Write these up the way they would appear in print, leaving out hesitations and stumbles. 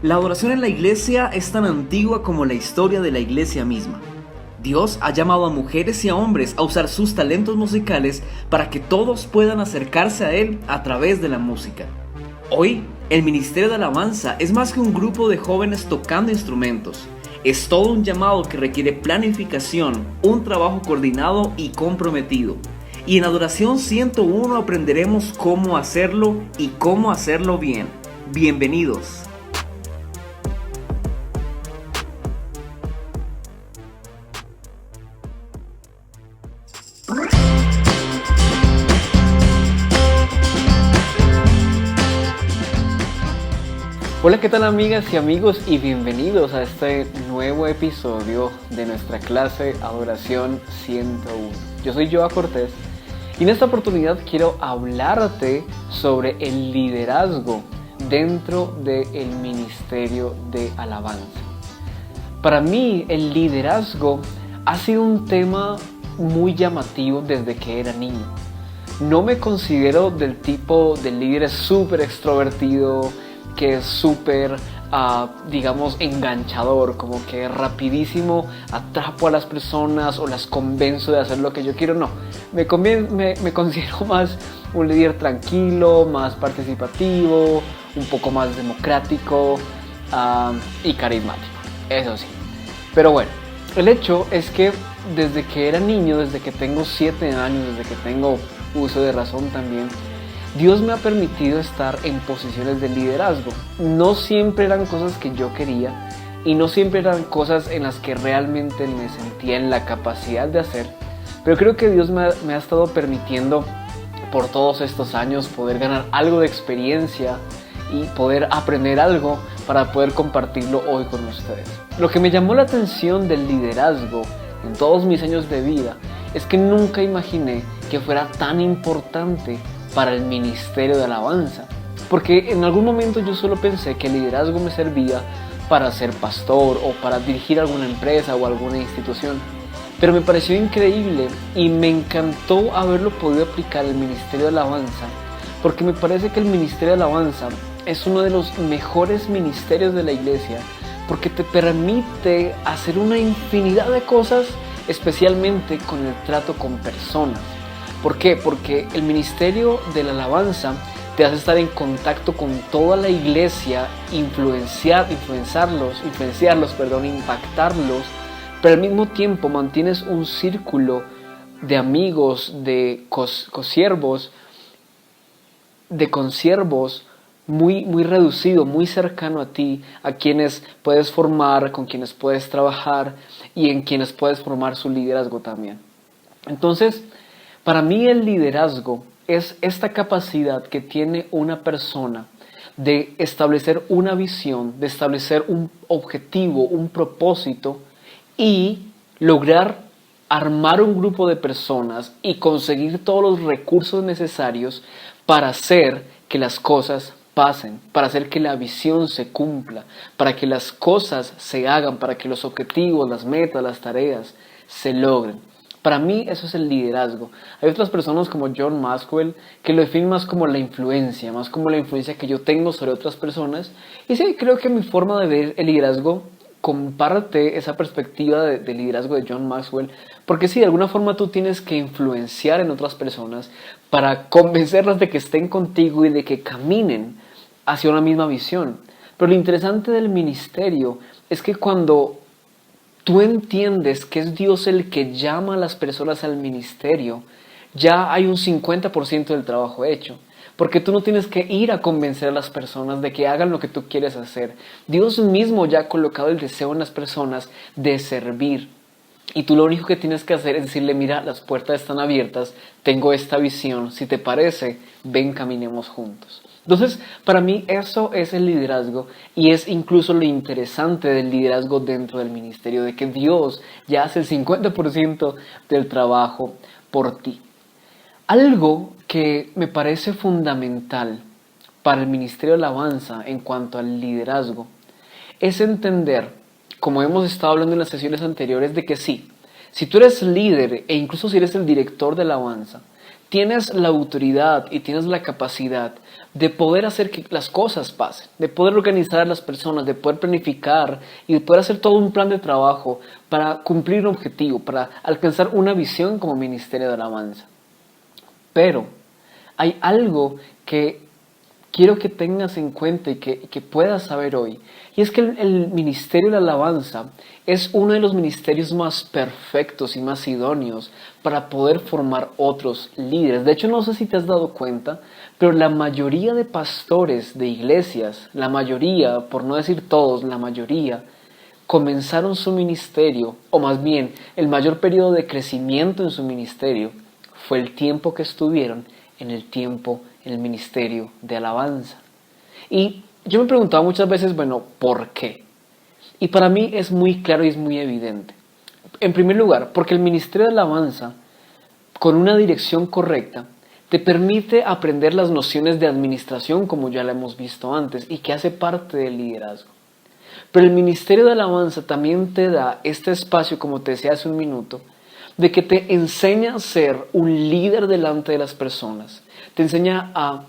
La adoración en la iglesia es tan antigua como la historia de la iglesia misma. Dios ha llamado a mujeres y a hombres a usar sus talentos musicales para que todos puedan acercarse a Él a través de la música. Hoy, el Ministerio de Alabanza es más que un grupo de jóvenes tocando instrumentos. Es todo un llamado que requiere planificación, un trabajo coordinado y comprometido. Y en Adoración 101 aprenderemos cómo hacerlo y cómo hacerlo bien. Bienvenidos. Hola, ¿qué tal amigas y amigos? Y bienvenidos a este nuevo episodio de nuestra clase Adoración 101. Yo soy Joa Cortés y en esta oportunidad quiero hablarte sobre el liderazgo dentro del ministerio de alabanza. Para mí el liderazgo ha sido un tema muy llamativo desde que era niño. No me considero del tipo de líder súper extrovertido, que es súper, digamos, enganchador, como que rapidísimo atrapo a las personas o las convenzo de hacer lo que yo quiero. No, me considero más un líder tranquilo, más participativo, un poco más democrático y carismático, eso sí. Pero bueno, el hecho es que desde que era niño, desde que tengo 7 años, desde que tengo uso de razón también, Dios me ha permitido estar en posiciones de liderazgo. No siempre eran cosas que yo quería y no siempre eran cosas en las que realmente me sentía en la capacidad de hacer, pero creo que Dios me ha estado permitiendo por todos estos años poder ganar algo de experiencia y poder aprender algo para poder compartirlo hoy con ustedes. Lo que me llamó la atención del liderazgo en todos mis años de vida es que nunca imaginé que fuera tan importante para el ministerio de alabanza, porque en algún momento yo solo pensé que el liderazgo me servía para ser pastor o para dirigir alguna empresa o alguna institución, pero me pareció increíble y me encantó haberlo podido aplicar al ministerio de alabanza, porque me parece que el ministerio de alabanza es uno de los mejores ministerios de la iglesia, porque te permite hacer una infinidad de cosas, especialmente con el trato con personas. ¿Por qué? Porque el ministerio de la alabanza te hace estar en contacto con toda la iglesia, influenciarlos, impactarlos, pero al mismo tiempo mantienes un círculo de amigos, de consiervos muy reducido, muy cercano a ti, a quienes puedes formar, con quienes puedes trabajar y en quienes puedes formar su liderazgo también. Entonces, para mí el liderazgo es esta capacidad que tiene una persona de establecer una visión, de establecer un objetivo, un propósito y lograr armar un grupo de personas y conseguir todos los recursos necesarios para hacer que las cosas pasen, para hacer que la visión se cumpla, para que las cosas se hagan, para que los objetivos, las metas, las tareas se logren. Para mí eso es el liderazgo. Hay otras personas como John Maxwell que lo definen más como la influencia, más como la influencia que yo tengo sobre otras personas. Y sí, creo que mi forma de ver el liderazgo comparte esa perspectiva de liderazgo de John Maxwell, porque sí, de alguna forma tú tienes que influenciar en otras personas para convencerlas de que estén contigo y de que caminen hacia una misma visión. Pero lo interesante del ministerio es que cuando tú entiendes que es Dios el que llama a las personas al ministerio, ya hay un 50% del trabajo hecho. Porque tú no tienes que ir a convencer a las personas de que hagan lo que tú quieres hacer. Dios mismo ya ha colocado el deseo en las personas de servir. Y tú lo único que tienes que hacer es decirle, mira, las puertas están abiertas, tengo esta visión, si te parece, ven, caminemos juntos. Entonces, para mí eso es el liderazgo y es incluso lo interesante del liderazgo dentro del ministerio, de que Dios ya hace el 50% del trabajo por ti. Algo que me parece fundamental para el ministerio de alabanza en cuanto al liderazgo es entender, como hemos estado hablando en las sesiones anteriores, de que sí, si tú eres líder e incluso si eres el director de alabanza, tienes la autoridad y tienes la capacidad de poder hacer que las cosas pasen, de poder organizar a las personas, de poder planificar y de poder hacer todo un plan de trabajo para cumplir un objetivo, para alcanzar una visión como ministerio de alabanza. Pero hay algo que quiero que tengas en cuenta y que puedas saber hoy. Y es que el ministerio de la alabanza es uno de los ministerios más perfectos y más idóneos para poder formar otros líderes. De hecho, no sé si te has dado cuenta, pero la mayoría de pastores de iglesias, la mayoría, por no decir todos, la mayoría, comenzaron su ministerio, o más bien, el mayor periodo de crecimiento en su ministerio fue el tiempo que estuvieron en el ministerio de alabanza. Y yo me preguntaba muchas veces, bueno, ¿por qué? Y para mí es muy claro y es muy evidente. En primer lugar, porque el ministerio de alabanza, con una dirección correcta, te permite aprender las nociones de administración, como ya la hemos visto antes, y que hace parte del liderazgo. Pero el ministerio de alabanza también te da este espacio, como te decía hace un minuto, de que te enseña a ser un líder delante de las personas. Te enseña a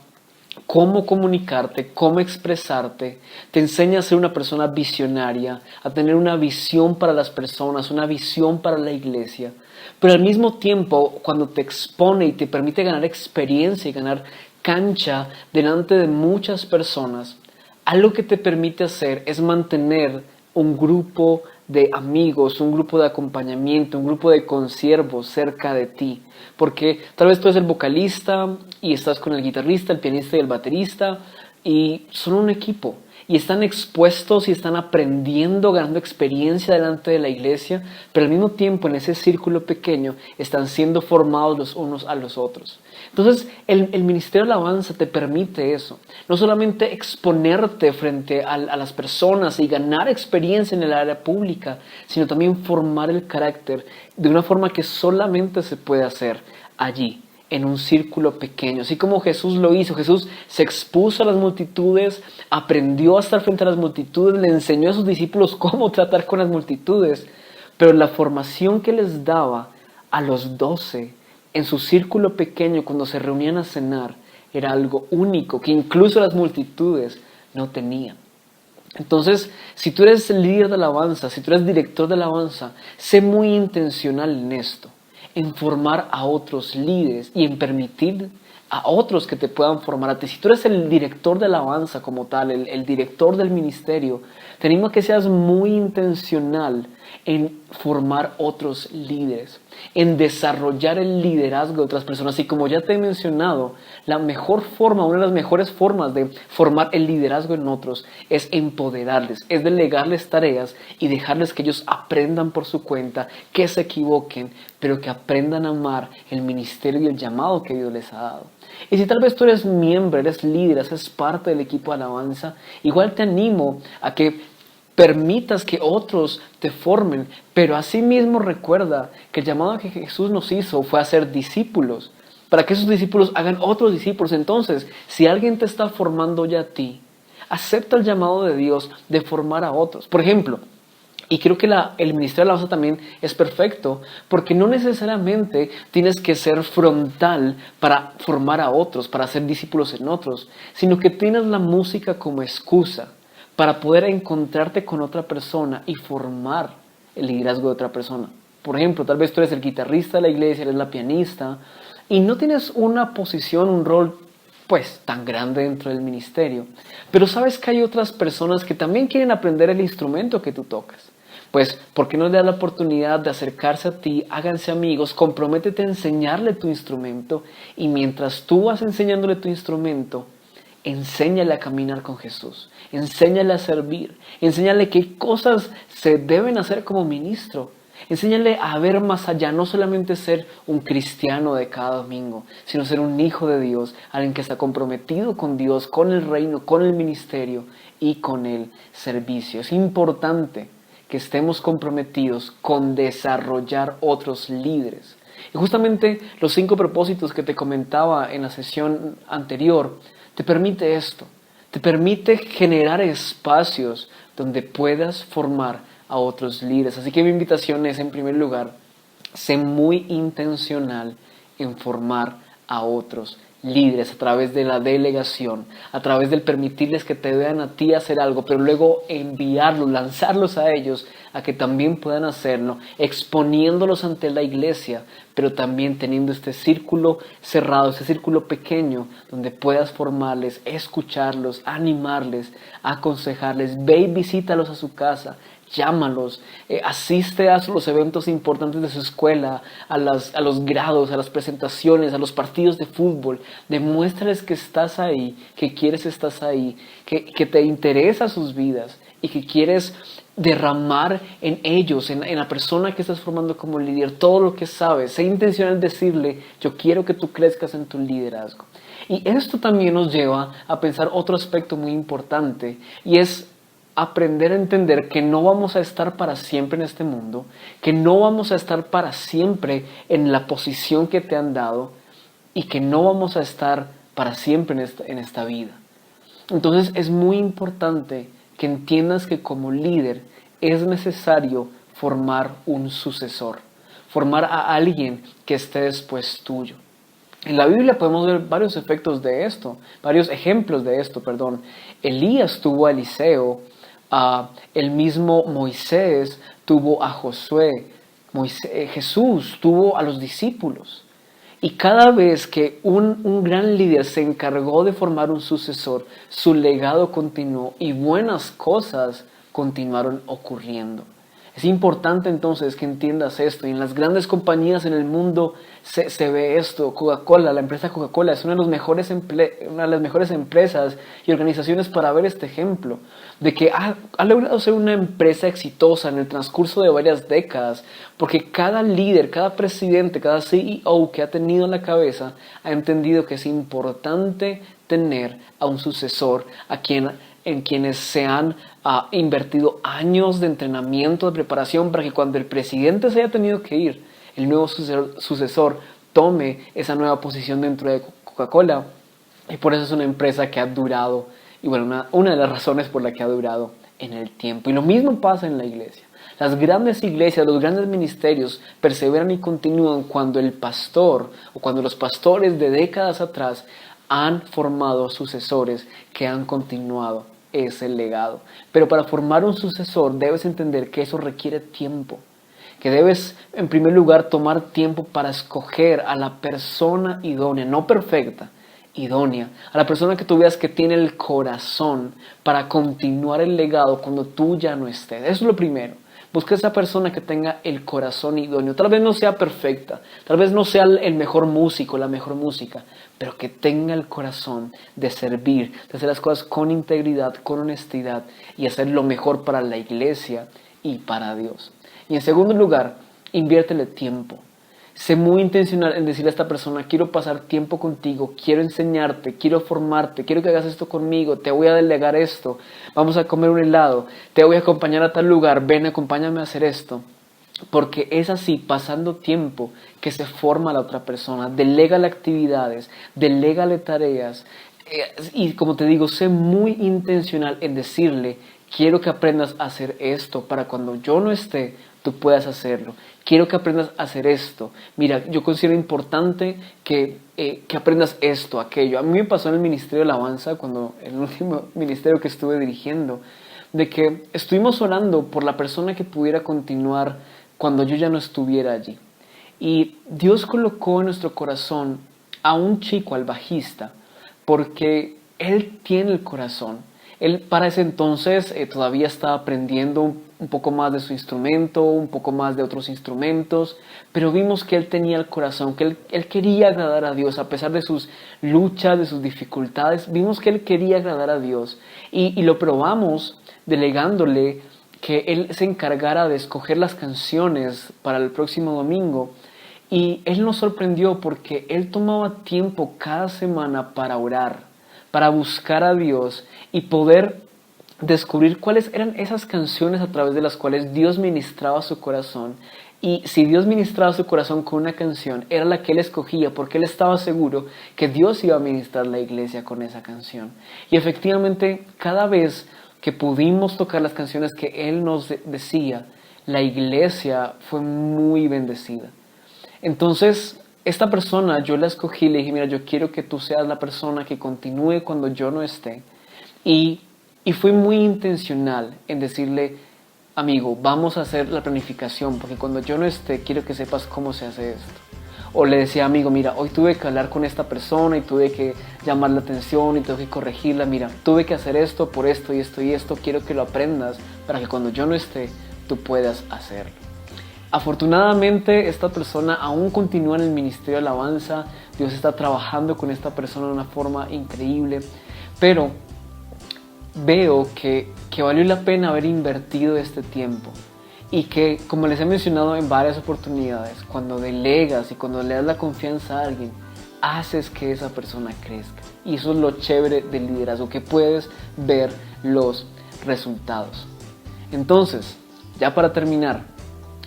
cómo comunicarte, cómo expresarte, te enseña a ser una persona visionaria, a tener una visión para las personas, una visión para la iglesia. Pero al mismo tiempo, cuando te expone y te permite ganar experiencia y ganar cancha delante de muchas personas, algo que te permite hacer es mantener un grupo de amigos, un grupo de acompañamiento, un grupo de consiervos cerca de ti. Porque tal vez tú eres el vocalista y estás con el guitarrista, el pianista y el baterista y son un equipo. Y están expuestos y están aprendiendo, ganando experiencia delante de la iglesia, pero al mismo tiempo en ese círculo pequeño están siendo formados los unos a los otros. Entonces el ministerio de alabanza te permite eso, no solamente exponerte frente a las personas y ganar experiencia en el área pública, sino también formar el carácter de una forma que solamente se puede hacer allí, en un círculo pequeño. Así como Jesús lo hizo, Jesús se expuso a las multitudes, aprendió a estar frente a las multitudes, le enseñó a sus discípulos cómo tratar con las multitudes, pero la formación que les daba a los 12 en su círculo pequeño cuando se reunían a cenar era algo único que incluso las multitudes no tenían. Entonces, si tú eres líder de alabanza, si tú eres director de alabanza, sé muy intencional en esto, en formar a otros líderes y en permitir a otros que te puedan formar a ti. Si tú eres el director de alabanza como tal, el director del ministerio, te animo a que seas muy intencional en formar otros líderes, en desarrollar el liderazgo de otras personas. Y como ya te he mencionado, la mejor forma, una de las mejores formas de formar el liderazgo en otros es empoderarles, es delegarles tareas y dejarles que ellos aprendan por su cuenta, que se equivoquen, pero que aprendan a amar el ministerio y el llamado que Dios les ha dado. Y si tal vez tú eres miembro, eres líder, haces parte del equipo de alabanza, igual te animo a que permitas que otros te formen, pero asimismo recuerda que el llamado que Jesús nos hizo fue a ser discípulos, para que esos discípulos hagan otros discípulos. Entonces, si alguien te está formando ya a ti, acepta el llamado de Dios de formar a otros. Por ejemplo, y creo que el ministerio de alabanza también es perfecto, porque no necesariamente tienes que ser frontal para formar a otros, para ser discípulos en otros, sino que tienes la música como excusa para poder encontrarte con otra persona y formar el liderazgo de otra persona. Por ejemplo, tal vez tú eres el guitarrista de la iglesia, eres la pianista, y no tienes una posición, un rol pues tan grande dentro del ministerio, pero sabes que hay otras personas que también quieren aprender el instrumento que tú tocas. Pues, ¿por qué no le das la oportunidad de acercarse a ti? Háganse amigos, comprométete a enseñarle tu instrumento y mientras tú vas enseñándole tu instrumento, enséñale a caminar con Jesús, enséñale a servir, enséñale qué cosas se deben hacer como ministro, enséñale a ver más allá, no solamente ser un cristiano de cada domingo, sino ser un hijo de Dios, alguien que está comprometido con Dios, con el reino, con el ministerio y con el servicio. Es importante que estemos comprometidos con desarrollar otros líderes. Y justamente los 5 propósitos que te comentaba en la sesión anterior, te permite esto, te permite generar espacios donde puedas formar a otros líderes. Así que mi invitación es, en primer lugar, sé muy intencional en formar a otros líderes a través de la delegación, a través del permitirles que te vean a ti hacer algo, pero luego enviarlos, lanzarlos a ellos a que también puedan hacerlo, exponiéndolos ante la iglesia, pero también teniendo este círculo cerrado, este círculo pequeño donde puedas formarles, escucharlos, animarles, aconsejarles. Ve y visítalos a su casa, llámalos, asiste a los eventos importantes de su escuela, a los grados, a las presentaciones, a los partidos de fútbol. Demuéstrales que estás ahí, que quieres estar ahí, que te interesa sus vidas y que quieres derramar en ellos, en la persona que estás formando como líder, todo lo que sabes. Sé intencional en decirle: yo quiero que tú crezcas en tu liderazgo. Y esto también nos lleva a pensar otro aspecto muy importante, y es aprender a entender que no vamos a estar para siempre en este mundo, que no vamos a estar para siempre en la posición que te han dado y que no vamos a estar para siempre en esta vida. Entonces es muy importante que entiendas que como líder es necesario formar un sucesor, formar a alguien que esté después tuyo. En la Biblia podemos ver varios ejemplos de esto. Elías tuvo a Eliseo, el mismo Moisés tuvo a Josué, Jesús tuvo a los discípulos. Y cada vez que un gran líder se encargó de formar un sucesor, su legado continuó y buenas cosas continuaron ocurriendo. Es importante entonces que entiendas esto, y en las grandes compañías en el mundo se ve esto. Coca-Cola, la empresa Coca-Cola es una de las mejores empresas y organizaciones para ver este ejemplo, de que ha logrado ser una empresa exitosa en el transcurso de varias décadas, porque cada líder, cada presidente, cada CEO que ha tenido en la cabeza ha entendido que es importante tener a un sucesor en quienes se han invertido años de entrenamiento, de preparación, para que cuando el presidente se haya tenido que ir, el nuevo sucesor tome esa nueva posición dentro de Coca-Cola. Y por eso es una empresa que ha durado, y bueno, una de las razones por la que ha durado en el tiempo. Y lo mismo pasa en la iglesia. Las grandes iglesias, los grandes ministerios perseveran y continúan cuando el pastor o cuando los pastores de décadas atrás han formado sucesores que han continuado ese legado. Pero para formar un sucesor debes entender que eso requiere tiempo, que debes en primer lugar tomar tiempo para escoger a la persona idónea, no perfecta, idónea, a la persona que tú veas que tiene el corazón para continuar el legado cuando tú ya no estés. Eso es lo primero. Busca esa persona que tenga el corazón idóneo. Tal vez no sea perfecta, tal vez no sea el mejor músico, la mejor música, pero que tenga el corazón de servir, de hacer las cosas con integridad, con honestidad y hacer lo mejor para la iglesia y para Dios. Y en segundo lugar, inviértele tiempo. Sé muy intencional en decirle a esta persona: quiero pasar tiempo contigo, quiero enseñarte, quiero formarte, quiero que hagas esto conmigo, te voy a delegar esto, vamos a comer un helado, te voy a acompañar a tal lugar, ven, acompáñame a hacer esto. Porque es así, pasando tiempo, que se forma la otra persona. Delégale actividades, delégale tareas. Y como te digo, sé muy intencional en decirle: quiero que aprendas a hacer esto para cuando yo no esté, tú puedas hacerlo. Quiero que aprendas a hacer esto. Mira, yo considero importante que aprendas esto, aquello. A mí me pasó en el Ministerio de Alabanza, el último ministerio que estuve dirigiendo, de que estuvimos orando por la persona que pudiera continuar cuando yo ya no estuviera allí. Y Dios colocó en nuestro corazón a un chico, al bajista, porque él tiene el corazón. Él para ese entonces todavía estaba aprendiendo un poco más de su instrumento, un poco más de otros instrumentos, pero vimos que él tenía el corazón, que él quería agradar a Dios a pesar de sus luchas, de sus dificultades. Vimos que él quería agradar a Dios y lo probamos delegándole que él se encargara de escoger las canciones para el próximo domingo. Y él nos sorprendió porque él tomaba tiempo cada semana para orar, para buscar a Dios y poder descubrir cuáles eran esas canciones a través de las cuales Dios ministraba su corazón. Y si Dios ministraba su corazón con una canción, era la que él escogía porque él estaba seguro que Dios iba a ministrar la iglesia con esa canción. Y efectivamente, cada vez que pudimos tocar las canciones que él nos decía, la iglesia fue muy bendecida. Entonces, esta persona yo la escogí, le dije, mira, yo quiero que tú seas la persona que continúe cuando yo no esté. Y fui muy intencional en decirle, amigo, vamos a hacer la planificación, porque cuando yo no esté, quiero que sepas cómo se hace esto. O le decía, amigo, mira, hoy tuve que hablar con esta persona y tuve que llamar la atención y tuve que corregirla. Mira, tuve que hacer esto por esto y esto y esto. Quiero que lo aprendas para que cuando yo no esté, tú puedas hacerlo. Afortunadamente, esta persona aún continúa en el ministerio de alabanza. Dios está trabajando con esta persona de una forma increíble. Pero veo que valió la pena haber invertido este tiempo. Y que, como les he mencionado en varias oportunidades, cuando delegas y cuando le das la confianza a alguien, haces que esa persona crezca. Y eso es lo chévere del liderazgo, que puedes ver los resultados. Entonces, ya para terminar,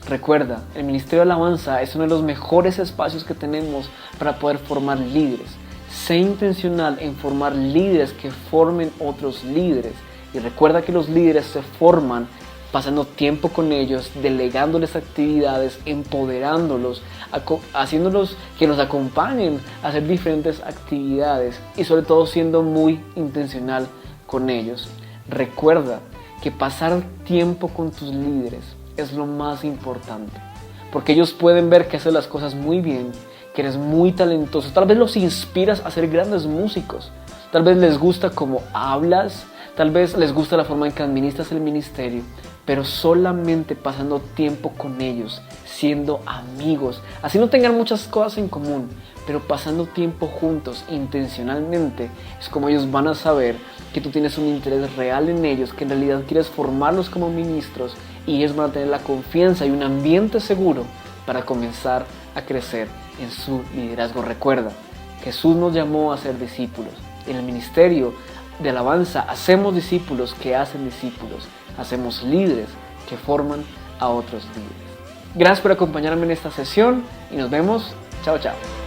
recuerda, el Ministerio de Alabanza es uno de los mejores espacios que tenemos para poder formar líderes. Sé intencional en formar líderes que formen otros líderes. Y recuerda que los líderes se forman pasando tiempo con ellos, delegándoles actividades, empoderándolos, haciéndolos que nos acompañen a hacer diferentes actividades y sobre todo siendo muy intencional con ellos. Recuerda que pasar tiempo con tus líderes es lo más importante, porque ellos pueden ver que haces las cosas muy bien, que eres muy talentoso, tal vez los inspiras a ser grandes músicos, tal vez les gusta cómo hablas, tal vez les gusta la forma en que administras el ministerio, pero solamente pasando tiempo con ellos, siendo amigos, así no tengan muchas cosas en común, pero pasando tiempo juntos intencionalmente, es como ellos van a saber que tú tienes un interés real en ellos, que en realidad quieres formarlos como ministros y ellos van a tener la confianza y un ambiente seguro para comenzar a crecer en su liderazgo. Recuerda, Jesús nos llamó a ser discípulos. En el ministerio de alabanza hacemos discípulos que hacen discípulos. Hacemos líderes que forman a otros líderes. Gracias por acompañarme en esta sesión y nos vemos. Chao, chao.